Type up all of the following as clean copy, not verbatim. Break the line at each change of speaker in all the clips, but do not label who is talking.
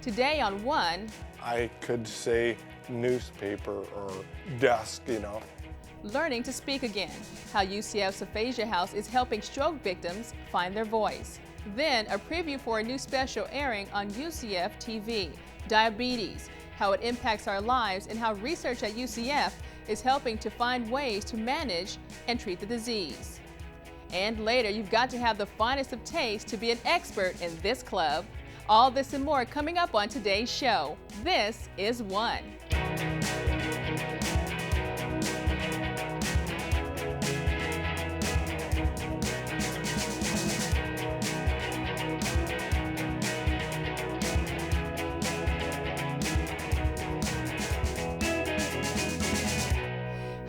Today on One,
I could say newspaper or desk,
learning to speak again, how UCF's Aphasia House is helping stroke victims find their voice. Then a preview for a new special airing on UCF TV, Diabetes, how it impacts our lives and how research at UCF is helping to find ways to manage and treat the disease. And later, you've got to have the finest of taste to be an expert in this club. All this and more coming up on today's show. This is One.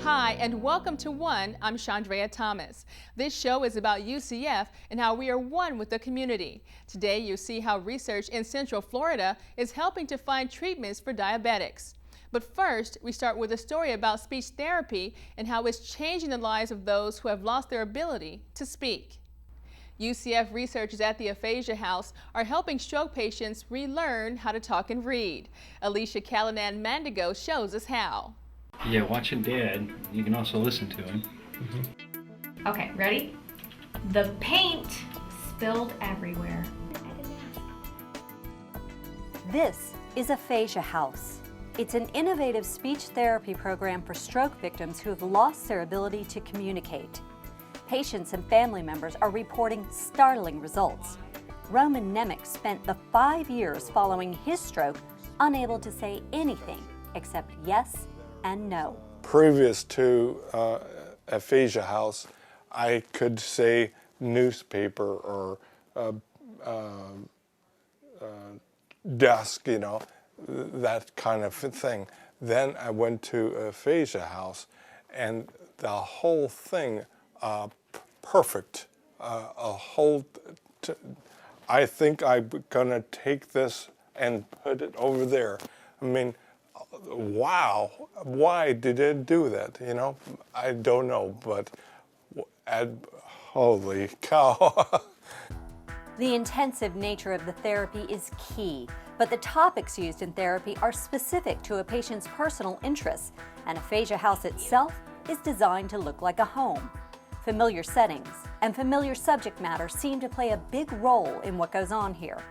Hi, and welcome to One. I'm Chandrea Thomas. This show is about UCF and how we are one with the community. Today, you'll see how research in Central Florida is helping to find treatments for diabetics. But first, we start with a story about speech therapy and how it's changing the lives of those who have lost their ability to speak. UCF researchers at the Aphasia House are helping stroke patients relearn how to talk and read. Alicia Callanan-Mandigo shows us how.
Yeah, watching Dad. You can also listen to him.
Okay, ready? The paint spilled everywhere.
This is Aphasia House. It's an innovative speech therapy program for stroke victims who have lost their ability to communicate. Patients and family members are reporting startling results. Roman Nemec spent the 5 years following his stroke unable to say anything except yes and no.
Previous to Aphasia House, I could say newspaper or desk, that kind of thing. Then I went to Aphasia House, and the whole thing, perfect. I think I'm gonna take this and put it over there. I mean, wow, why did it do that, I don't know, but holy cow.
The intensive nature of the therapy is key, but the topics used in therapy are specific to a patient's personal interests, and Aphasia House itself is designed to look like a home. Familiar settings and familiar subject matter seem to play a big role in what goes on here.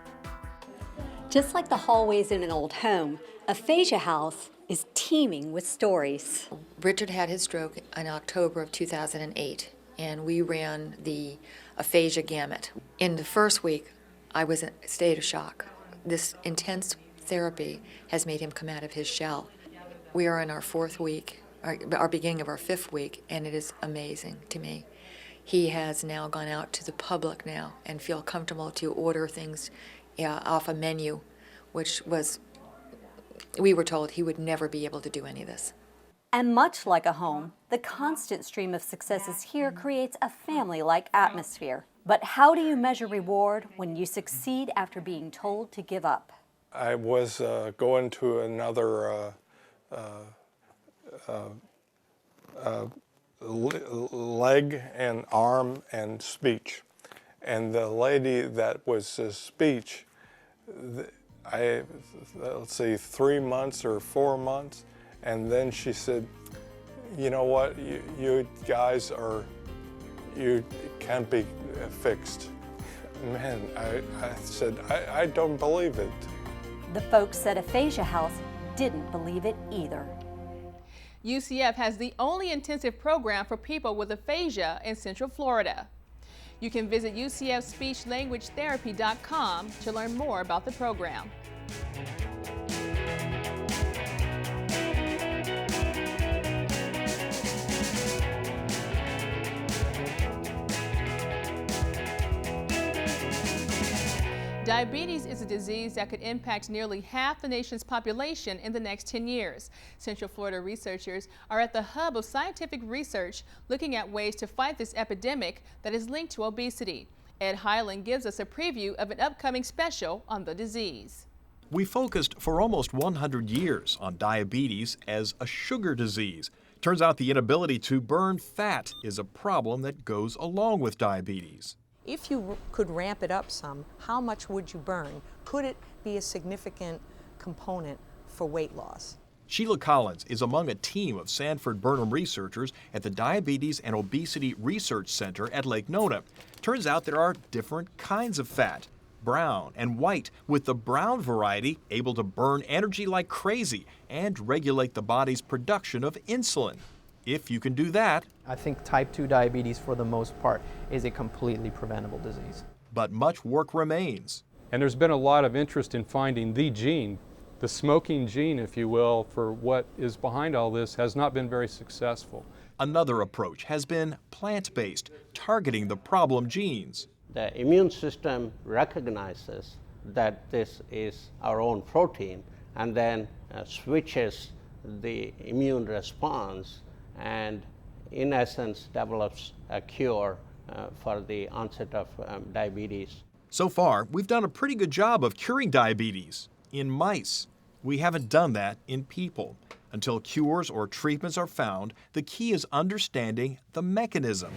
Just like the hallways in an old home, Aphasia House is teeming with stories.
Richard had his stroke in October of 2008, and we ran the aphasia gamut. In the first week, I was in a state of shock. This intense therapy has made him come out of his shell. We are in our fourth week, our beginning of our fifth week, and it is amazing to me. He has now gone out to the public now and feel comfortable to order things off a menu, which was, we were told he would never be able to do any of this.
And much like a home, the constant stream of successes here creates a family-like atmosphere. But how do you measure reward when you succeed after being told to give up?
I was going to another leg and arm and speech. And the lady that was speech, let's say 3 months or 4 months, and then she said, you know what, you guys you can't be fixed. Man, I said, I don't believe it.
The folks at Aphasia House didn't believe it either.
UCF has the only intensive program for people with aphasia in Central Florida. You can visit UCFSpeechLanguageTherapy.com to learn more about the program. Diabetes is a disease that could impact nearly half the nation's population in the next 10 years. Central Florida researchers are at the hub of scientific research looking at ways to fight this epidemic that is linked to obesity. Ed Highland gives us a preview of an upcoming special on the disease.
We focused for almost 100 years on diabetes as a sugar disease. Turns out the inability to burn fat is a problem that goes along with diabetes.
If you could ramp it up some, how much would you burn? Could it be a significant component for weight loss.
Sheila Collins is among a team of Sanford Burnham researchers at the Diabetes and Obesity Research Center at Lake Nona. Turns out there are different kinds of fat, brown and white, with the brown variety able to burn energy like crazy and regulate the body's production of insulin. If you can do that.
I think type 2 diabetes, for the most part, is a completely preventable disease.
But much work remains.
And there's been a lot of interest in finding the gene. The smoking gene, if you will, for what is behind all this has not been very successful.
Another approach has been plant-based, targeting the problem genes.
The immune system recognizes that this is our own protein and then switches the immune response and, in essence, develops a cure for the onset of diabetes.
So far, we've done a pretty good job of curing diabetes in mice. We haven't done that in people. Until cures or treatments are found, the key is understanding the mechanism.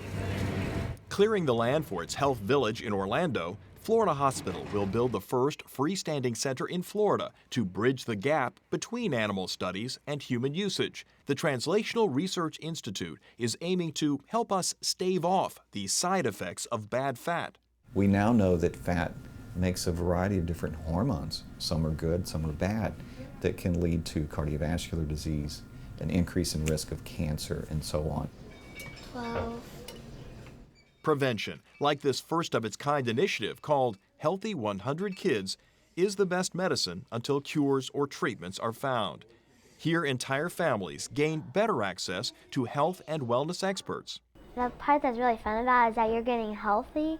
Clearing the land for its health village in Orlando, Florida Hospital will build the first freestanding center in Florida to bridge the gap between animal studies and human usage. The Translational Research Institute is aiming to help us stave off the side effects of bad fat.
We now know that fat makes a variety of different hormones. Some are good, some are bad, that can lead to cardiovascular disease, an increase in risk of cancer, and so on.
12.
Prevention, like this first-of-its-kind initiative called Healthy 100 Kids, is the best medicine until cures or treatments are found. Here, entire families gain better access to health and wellness experts.
The part that's really fun about it is that you're getting healthy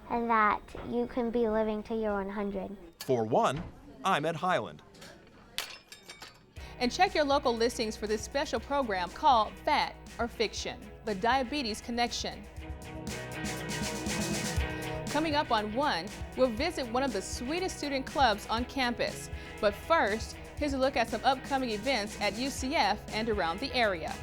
and that you can be living till you're 100.
For one, I'm Ed Highland.
And check your local listings for this special program called Fat or Fiction, the Diabetes Connection. Coming up on 1, we'll visit one of the sweetest student clubs on campus. But first, here's a look at some upcoming events at UCF and around the area.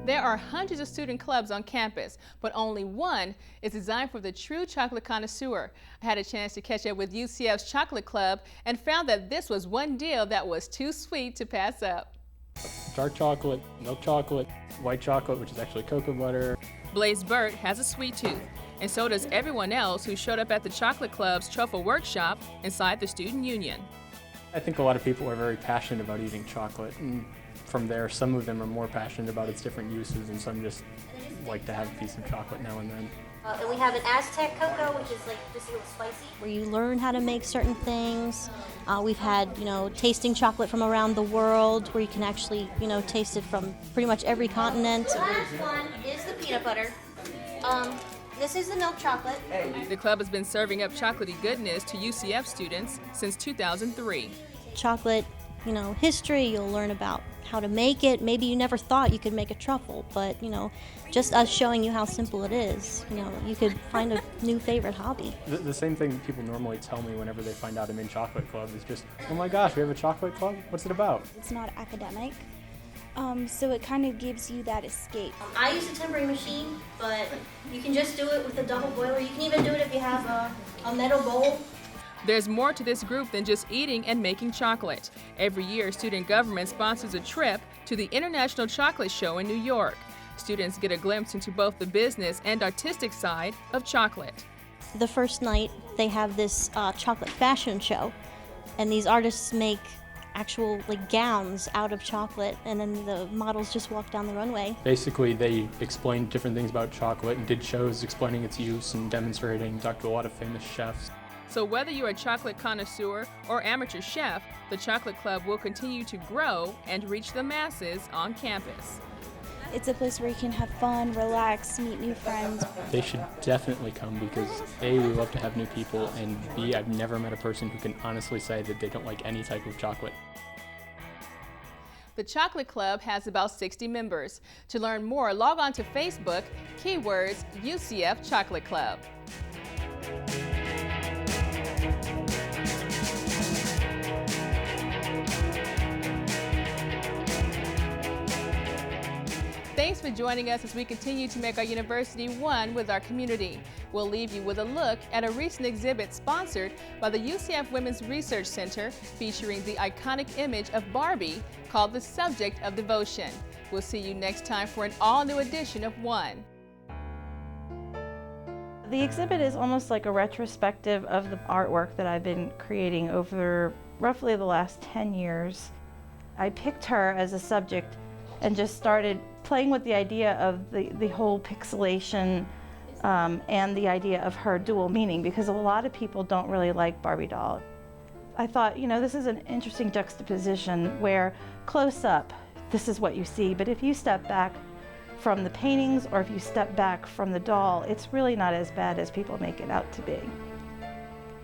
There are hundreds of student clubs on campus, but only one is designed for the true chocolate connoisseur. I had a chance to catch up with UCF's chocolate club and found that this was one deal that was too sweet to pass up.
Dark chocolate, milk chocolate, white chocolate, which is actually cocoa butter.
Blaze Burt has a sweet tooth, and so does everyone else who showed up at the chocolate club's truffle workshop inside the student union.
I think a lot of people are very passionate about eating chocolate, and from there, some of them are more passionate about its different uses, and some just like to have a piece of chocolate now and then.
And we have an Aztec cocoa, which is like just a little spicy.
Where you learn how to make certain things. We've had, tasting chocolate from around the world, where you can actually, taste it from pretty much every continent.
The last one is the peanut butter. This is the milk chocolate.
The club has been serving up chocolatey goodness to UCF students since 2003.
Chocolate, history, you'll learn about how to make it. Maybe you never thought you could make a truffle, but, just us showing you how simple it is, you could find a new favorite hobby.
The same thing that people normally tell me whenever they find out I'm in chocolate club is just, oh my gosh, we have a chocolate club? What's it about?
It's not academic, so it kind of gives you that escape.
I use a tempering machine, but you can just do it with a double boiler. You can even do it if you have a metal bowl.
There's more to this group than just eating and making chocolate. Every year, student government sponsors a trip to the International Chocolate Show in New York. Students get a glimpse into both the business and artistic side of chocolate.
The first night, they have this chocolate fashion show, and these artists make actual gowns out of chocolate, and then the models just walk down the runway.
Basically, they explained different things about chocolate and did shows explaining its use and demonstrating, talked to a lot of famous chefs.
So whether you're a chocolate connoisseur or amateur chef, the Chocolate Club will continue to grow and reach the masses on campus.
It's a place where you can have fun, relax, meet new friends.
They should definitely come because A, we love to have new people, and B, I've never met a person who can honestly say that they don't like any type of chocolate.
The Chocolate Club has about 60 members. To learn more, log on to Facebook, keywords UCF Chocolate Club. Thanks for joining us as we continue to make our university one with our community. We'll leave you with a look at a recent exhibit sponsored by the UCF Women's Research Center featuring the iconic image of Barbie called The Subject of Devotion. We'll see you next time for an all-new edition of One.
The exhibit is almost like a retrospective of the artwork that I've been creating over roughly the last 10 years. I picked her as a subject and just started playing with the idea of the whole pixelation and the idea of her dual meaning, because a lot of people don't really like Barbie doll. I thought, you know, this is an interesting juxtaposition where close up, this is what you see, but if you step back from the paintings or if you step back from the doll, it's really not as bad as people make it out to be.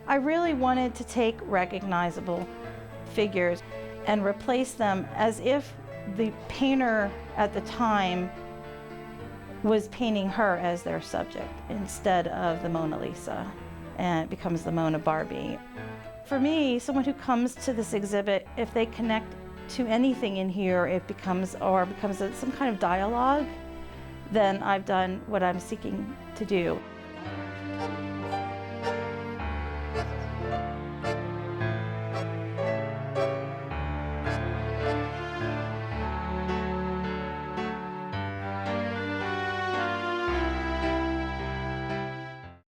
I really wanted to take recognizable figures and replace them as if the painter at the time was painting her as their subject instead of the Mona Lisa, and it becomes the Mona Barbie. For me, someone who comes to this exhibit, if they connect to anything in here, it becomes some kind of dialogue, then I've done what I'm seeking to do.